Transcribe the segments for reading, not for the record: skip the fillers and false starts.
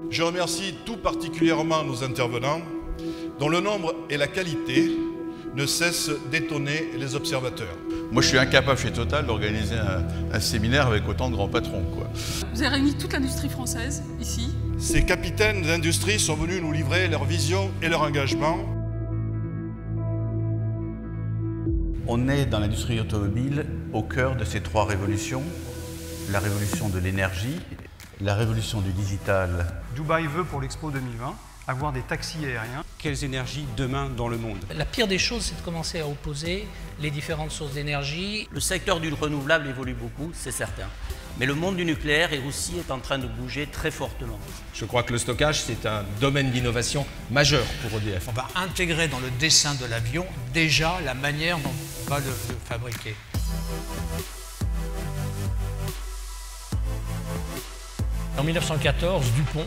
Je remercie tout particulièrement nos intervenants, dont le nombre et la qualité ne cessent d'étonner les observateurs. Moi, je suis incapable chez Total d'organiser un séminaire avec autant de grands patrons, quoi. Vous avez réuni toute l'industrie française, ici. Ces capitaines d'industrie sont venus nous livrer leur vision et leur engagement. On est dans l'industrie automobile au cœur de ces trois révolutions. La révolution de l'énergie, la révolution du digital. Dubaï veut pour l'Expo 2020 avoir des taxis aériens. Quelles énergies demain dans le monde? La pire des choses, c'est de commencer à opposer les différentes sources d'énergie. Le secteur du renouvelable évolue beaucoup, c'est certain. Mais le monde du nucléaire est aussi en train de bouger très fortement. Je crois que le stockage, c'est un domaine d'innovation majeur pour EDF. On va intégrer dans le dessin de l'avion déjà la manière dont on va le fabriquer. En 1914, Dupont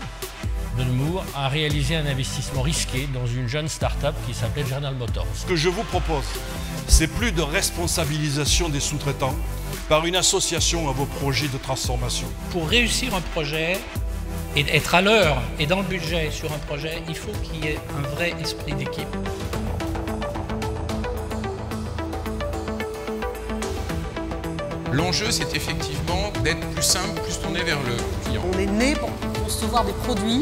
de Nemours a réalisé un investissement risqué dans une jeune start-up qui s'appelait General Motors. Ce que je vous propose, c'est plus de responsabilisation des sous-traitants par une association à vos projets de transformation. Pour réussir un projet et être à l'heure et dans le budget sur un projet, il faut qu'il y ait un vrai esprit d'équipe. L'enjeu, c'est effectivement d'être plus simple, plus tourné vers le client. On est né pour concevoir des produits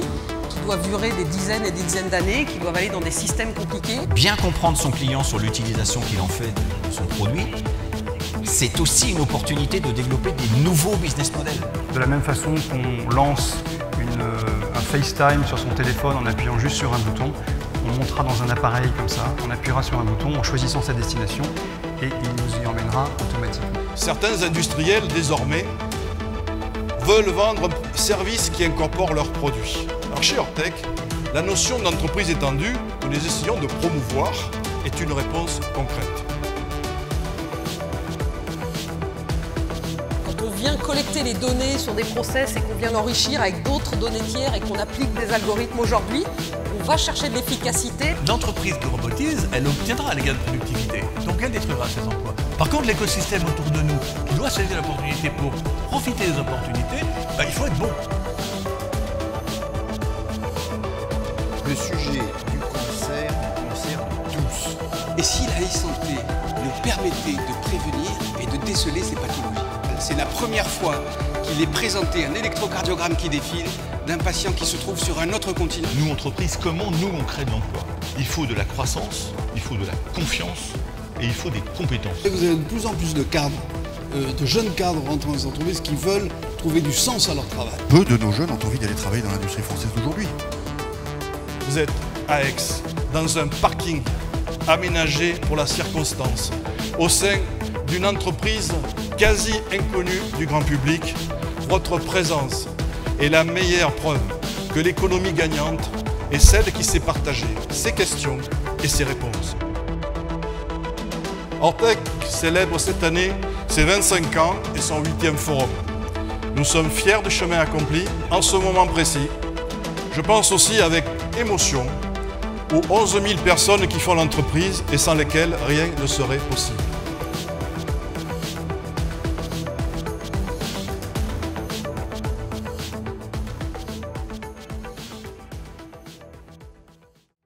qui doivent durer des dizaines et des dizaines d'années, qui doivent aller dans des systèmes compliqués. Bien comprendre son client sur l'utilisation qu'il en fait de son produit, c'est aussi une opportunité de développer des nouveaux business models. De la même façon qu'on lance un FaceTime sur son téléphone en appuyant juste sur un bouton, on montera dans un appareil comme ça, on appuiera sur un bouton en choisissant sa destination et il nous y emmènera automatiquement. Certains industriels, désormais, veulent vendre un service qui incorpore leurs produits. Alors chez Ortec, la notion d'entreprise étendue que nous essayons de promouvoir est une réponse concrète. Quand on vient collecter les données sur des process et qu'on vient l'enrichir avec d'autres données tiers et qu'on applique des algorithmes aujourd'hui, on va chercher de l'efficacité. L'entreprise qui robotise, elle obtiendra les gains de productivité, donc elle détruira ses emplois. Par contre, l'écosystème autour de nous, qui doit saisir l'opportunité pour profiter des opportunités, il faut être bon. Le sujet du cancer nous concerne tous. Et si la e-santé nous permettait de prévenir et de déceler ces pathologies? C'est la première fois qu'il est présenté un électrocardiogramme qui défile d'un patient qui se trouve sur un autre continent. Nous, entreprises, comment nous on crée de l'emploi? Il faut de la croissance, il faut de la confiance et il faut des compétences. Et vous avez de plus en plus de cadres, de jeunes cadres rentrant dans les entreprises qui veulent trouver du sens à leur travail. Peu de nos jeunes ont envie d'aller travailler dans l'industrie française d'aujourd'hui. Vous êtes à Aix, dans un parking aménagé pour la circonstance, au sein d'une entreprise quasi inconnue du grand public. Votre présence est la meilleure preuve que l'économie gagnante est celle qui sait partager ses questions et ses réponses. Ortec célèbre cette année ses 25 ans et son 8e forum. Nous sommes fiers du chemin accompli en ce moment précis. Je pense aussi avec émotion aux 11 000 personnes qui font l'entreprise et sans lesquelles rien ne serait possible.